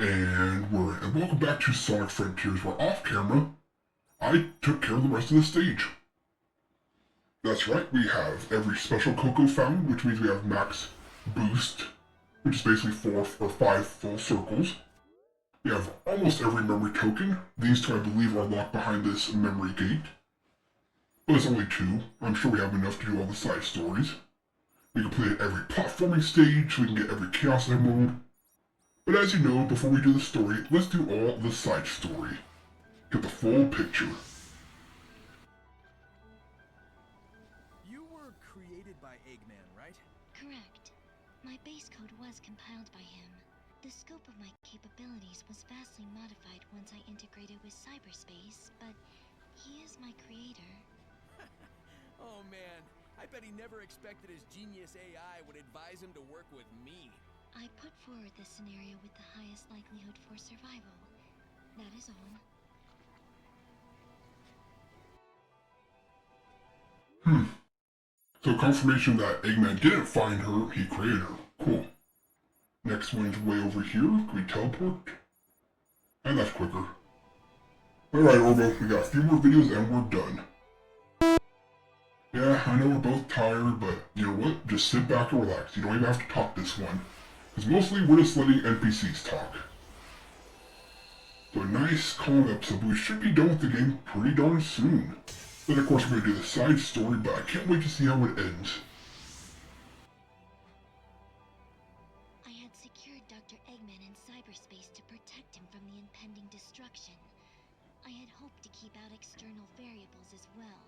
And welcome back to Sonic Frontiers, where off camera, I took care of the rest of the stage. That's right, we have every special Coco found, which means we have max boost, which is basically 4 or 5 full circles. We have almost every memory token. These two, I believe, are locked behind this memory gate. But it's only 2. I'm sure we have enough to do all the side stories. We completed every platforming stage, so we can get every Chaos Emerald. But as you know, before we do the story, let's do all the side story. Get the full picture. You were created by Eggman, right? Correct. My base code was compiled by him. The scope of my capabilities was vastly modified once I integrated with cyberspace, but he is my creator. Oh man, I bet he never expected his genius AI would advise him to work with me. I put forward the scenario with the highest likelihood for survival. That is all. So confirmation that Eggman didn't find her, he created her. Cool. Next one's way over here. Can we teleport? And that's quicker. Alright, Orbo, we got a few more videos and we're done. Yeah, I know we're both tired, but you know what? Just sit back and relax. You don't even have to talk this one. Because mostly we're just letting NPCs talk. So a nice, calm episode, but we should be done with the game pretty darn soon. Then of course we're going to do the side story, but I can't wait to see how it ends. I had secured Dr. Eggman in cyberspace to protect him from the impending destruction. I had hoped to keep out external variables as well.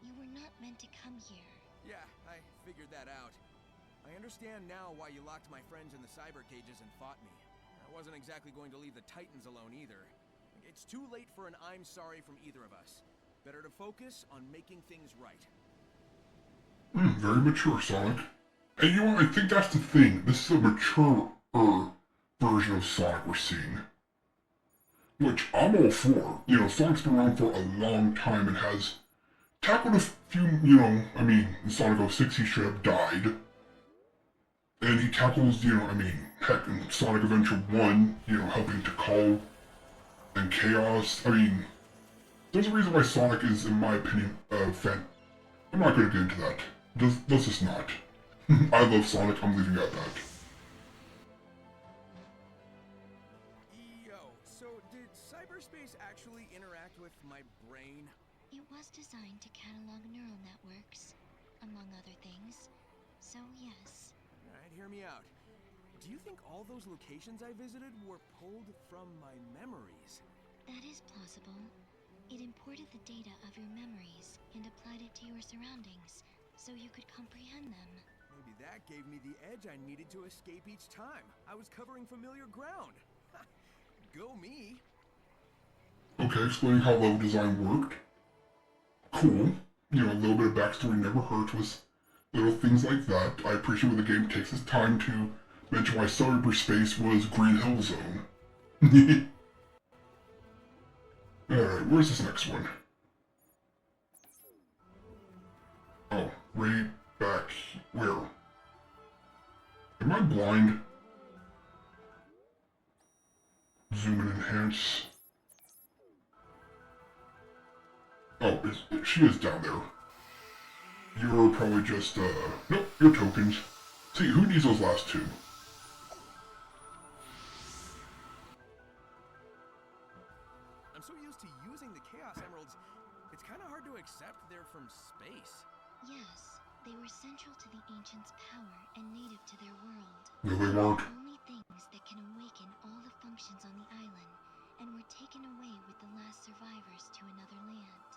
You were not meant to come here. Yeah, I figured that out. I understand now why you locked my friends in the cyber cages and fought me. I wasn't exactly going to leave the Titans alone either. It's too late for an I'm sorry from either of us. Better to focus on making things right. Very mature, Sonic. And you know what, I think that's the thing. This is a mature version of Sonic we're seeing. Which I'm all for. You know, Sonic's been around for a long time and has tackled a few, in Sonic 06 he should have died. And he tackles, heck, in Sonic Adventure 1, helping to call and Chaos. There's a reason why Sonic is, in my opinion, fan. I'm not gonna get into that. Let's just not. I love Sonic, I'm leaving it at that. Yo, so did cyberspace actually interact with my brain? It was designed to catalog neural networks, among other things. So yes. Alright, hear me out. Do you think all those locations I visited were pulled from my memories? That is plausible. It imported the data of your memories and applied it to your surroundings, so you could comprehend them. Maybe that gave me the edge I needed to escape each time. I was covering familiar ground. Go me! Okay, explaining how level design worked. Cool. A little bit of backstory never hurts with little things like that. I appreciate when the game takes its time to mention why cyberspace was Green Hill Zone. Alright, where's this next one? Oh, way back where? Am I blind? Zoom and enhance. Oh, she is down there. You're probably just, nope, you're tokens. See, who needs those last two? I'm so used to using the Chaos Emeralds, it's kind of hard to accept they're from space. Yes, they were central to the Ancients' power and native to their world. No, they weren't. Only things that can awaken all the functions on the island, and were taken away with the last survivors to another land.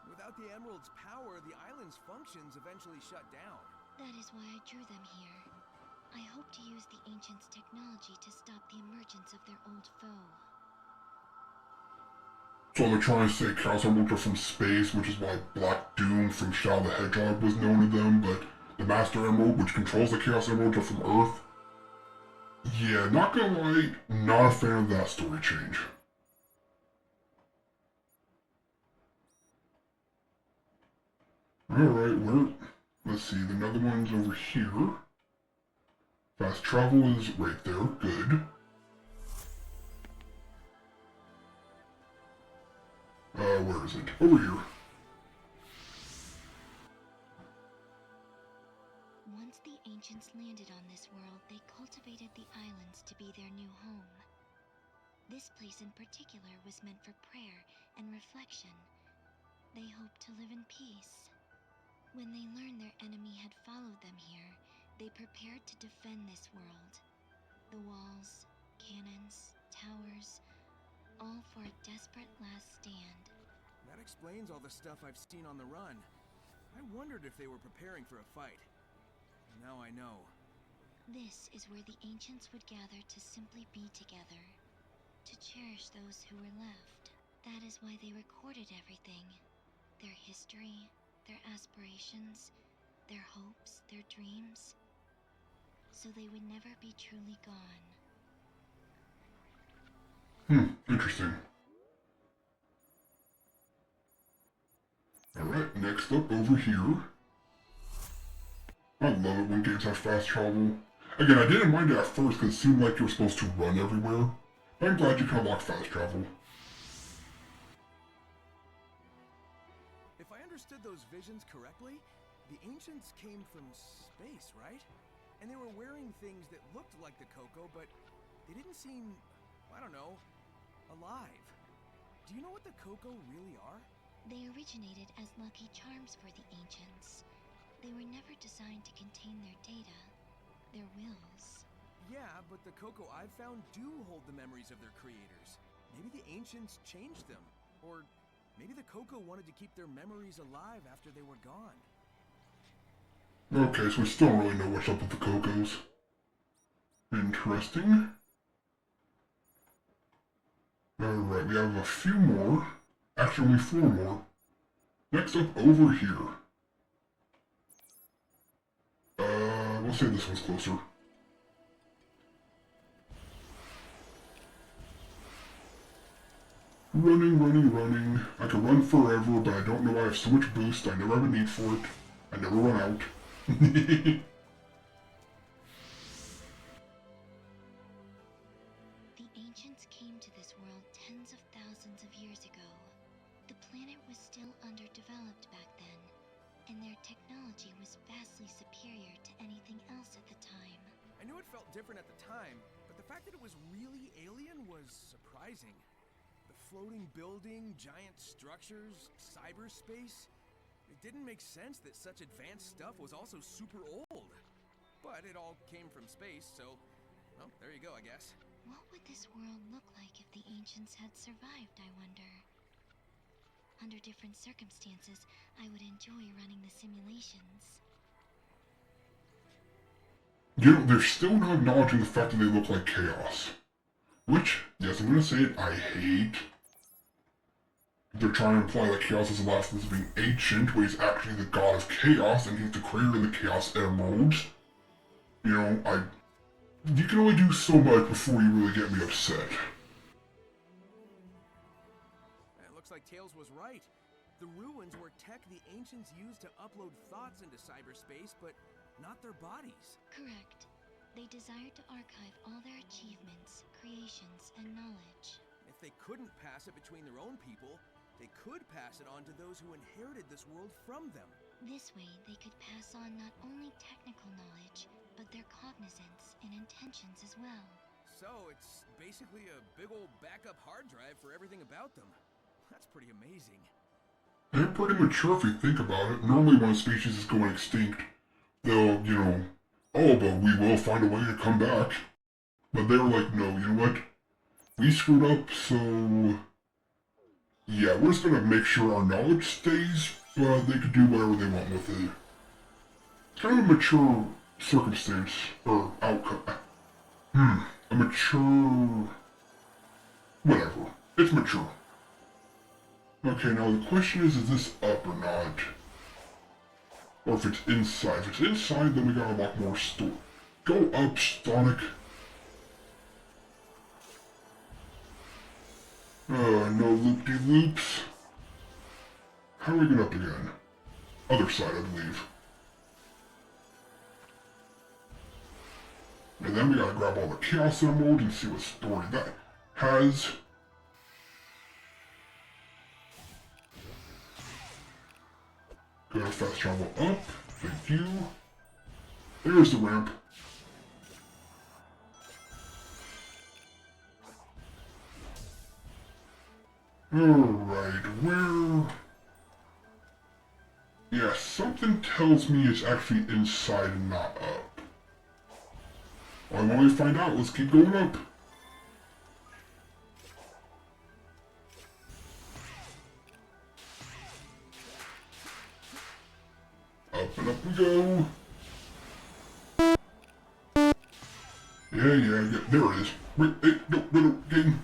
Without the Emerald's power, the island's functions eventually shut down. That is why I drew them here. I hope to use the Ancients' technology to stop the emergence of their old foe. So they're trying to say Chaos Emeralds are from space, which is why Black Doom from Shadow the Hedgehog was known to them, but the Master Emerald, which controls the Chaos Emeralds, are from Earth. Yeah, not gonna lie, not a fan of that story change. Alright, let's see, the other one's over here. Fast travel is right there, good. Where is it? Over here. Once the ancients landed on this world, they cultivated the islands to be their new home. This place in particular was meant for prayer and reflection. They hoped to live in peace. When they learned their enemy had followed them here, they prepared to defend this world. The walls, cannons, towers, all for a desperate last stand. That explains all the stuff I've seen on the run. I wondered if they were preparing for a fight. Now I know. This is where the ancients would gather to simply be together, to cherish those who were left. That is why they recorded everything. Their history, their aspirations, their hopes, their dreams, so they would never be truly gone. Interesting. Alright, next up over here. I love it when games have fast travel. Again, I didn't mind it at first because it seemed like you were supposed to run everywhere. I'm glad you can unlock fast travel. If I understood those visions correctly, the ancients came from space, right? And they were wearing things that looked like the Coco, but they didn't seem, I don't know, alive. Do you know what the Coco really are? They originated as lucky charms for the ancients. They were never designed to contain their data, their wills. Yeah, but the Coco I've found do hold the memories of their creators. Maybe the ancients changed them, or maybe the Coco wanted to keep their memories alive after they were gone. Okay, so we still don't really know what's up with the Cocos. Interesting. Alright, we have a few more. Actually, only 4 more. Next up, over here. We'll say this one's closer. Running. I can run forever, but I don't know why I have so much boost. I never have a need for it. I never run out. The ancients came to this world tens of thousands of years ago. The planet was still underdeveloped back then, and their technology was vastly superior to anything else at the time. I knew it felt different at the time, but the fact that it was really alien was surprising. The floating building, giant structures, cyberspace. It didn't make sense that such advanced stuff was also super old. But it all came from space, so, well, there you go, I guess. What would this world look like if the ancients had survived, I wonder? Under different circumstances, I would enjoy running the simulations. You know, they're still not acknowledging the fact that they look like chaos. Which, yes, I'm gonna say it, I hate. They're trying to imply that Chaos is the last living ancient, where he's actually the god of chaos, and he's the creator of the Chaos Emeralds. You know, you can only do so much before you really get me upset. It looks like Tails was right. The ruins were tech the ancients used to upload thoughts into cyberspace, but not their bodies. Correct. They desired to archive all their achievements, creations, and knowledge. If they couldn't pass it between their own people, they could pass it on to those who inherited this world from them. This way, they could pass on not only technical knowledge, but their cognizance and intentions as well. So it's basically a big old backup hard drive for everything about them. That's pretty amazing. They're pretty mature if you think about it. Normally when a species is going extinct, they'll, you know, oh, but we will find a way to come back. But they were like, no, you know what? We screwed up, so yeah, we're just gonna make sure our knowledge stays, but they could do whatever they want with it. It's kind of a mature circumstance, or outcome. A mature... whatever. It's mature. Okay, now the question is this up or not? Or if it's inside. If it's inside, then we gotta unlock more store. Go up, Sonic. No loop-de-loops. How do we get up again? Other side, I believe. And then we gotta grab all the Chaos Emeralds and see what story that has. to fast travel up. Thank you. There's the ramp. Alright, where... Yeah, something tells me it's actually inside and not up. Well, when we find out, let's keep going up. Up and up we go. Yeah, there it is. Wait, hey, no, game.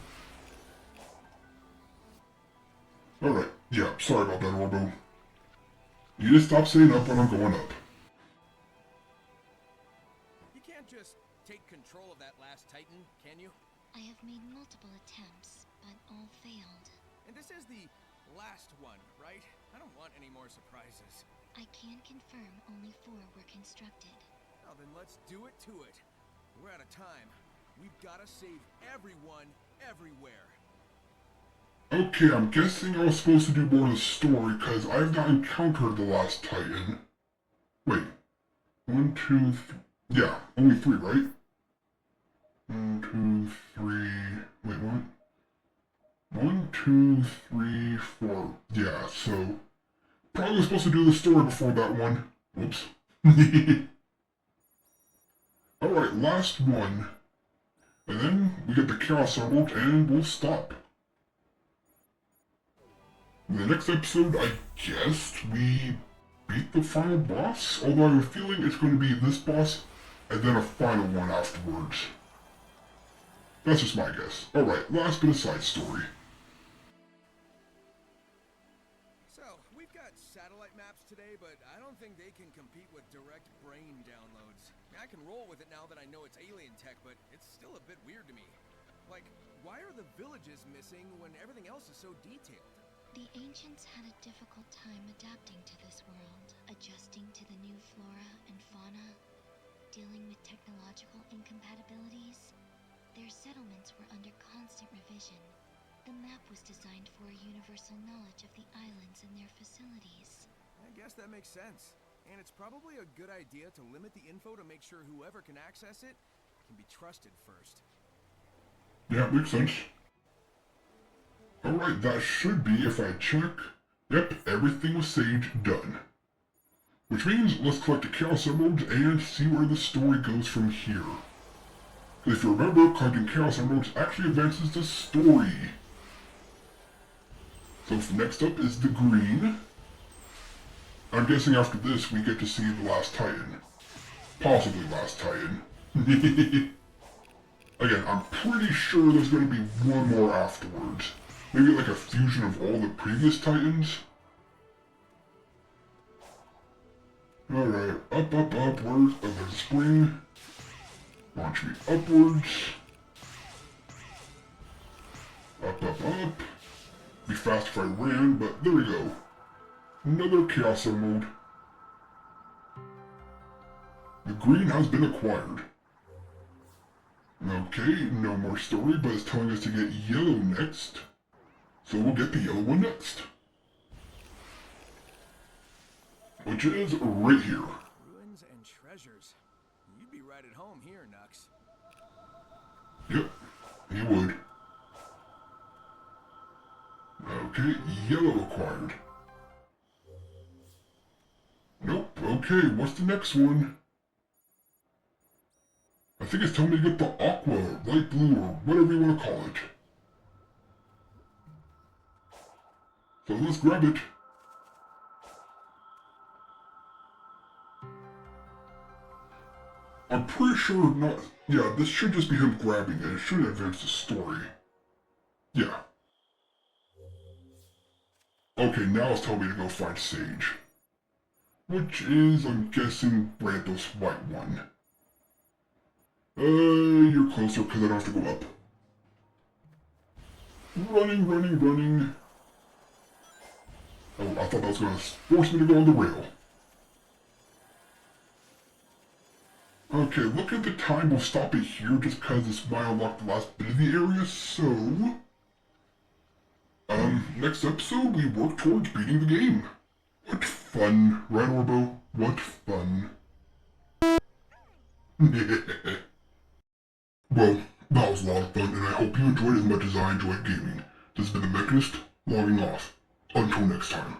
Alright, yeah, sorry about that, Orbo. You just stop saying up when I'm going up. You can't just take control of that last Titan, can you? I have made multiple attempts, but all failed. And this is the last one, right? I don't want any more surprises. I can confirm only 4 were constructed. Now then, let's do it to it. We're out of time. We've got to save everyone, everywhere. Okay, I'm guessing I was supposed to do more of the story, because I've not encountered the last Titan. Wait. 1, 2, 3... Yeah, only 3, right? 1, 2, 3... Wait, what? 1, 2, 3, 4... Yeah, so... Probably supposed to do the story before that one. Whoops. Alright, last one. And then we get the Chaos Emerald and we'll stop. In the next episode, I guess we beat the final boss, although I have a feeling it's going to be this boss and then a final one afterwards. That's just my guess. Alright, last bit of side story. So, we've got satellite maps today, but I don't think they can compete with direct brain downloads. I can roll with it now that I know it's alien tech, but it's still a bit weird to me. Like, why are the villages missing when everything else is so detailed? The ancients had a difficult time adapting to this world, adjusting to the new flora and fauna, dealing with technological incompatibilities. Their settlements were under constant revision. The map was designed for a universal knowledge of the islands and their facilities. I guess that makes sense. And it's probably a good idea to limit the info to make sure whoever can access it can be trusted first. Yeah, makes sense. Alright, that should be, if I check, yep, everything was saved, done. Which means, let's collect the Chaos Emeralds and see where the story goes from here. If you remember, collecting Chaos Emeralds actually advances the story. So next up is the green. I'm guessing after this we get to see the last Titan. Possibly last Titan. Again, I'm pretty sure there's going to be one more afterwards. Maybe like a fusion of all the previous Titans? Alright, up, where's... Oh, there's a spring. Launch me upwards. Up. Be fast if I ran, but there we go. Another Chaos Emerald. The green has been acquired. Okay, no more story, but it's telling us to get yellow next. So we'll get the yellow one next. Which is right here. Ruins and treasures. You'd be right at home here, Nux. Yep, he would. Okay, yellow acquired. Nope, okay, what's the next one? I think it's telling me to get the aqua, light blue, or whatever you want to call it. So let's grab it. I'm pretty sure not... Yeah, this should just be him grabbing it. It shouldn't advance the story. Yeah. Okay, now it's telling me to go find Sage. Which is, I'm guessing, Ranthos' white one. You're closer because I don't have to go up. Running. Oh, I thought that was going to force me to go on the rail. Okay, look at the time, we'll stop it here just because this might unlock the last bit of the area, so... next episode we work towards beating the game. What fun, right, Orbo? What fun. Well, that was a lot of fun, and I hope you enjoyed as much as I enjoyed gaming. This has been the Mechanist, logging off. Until next time.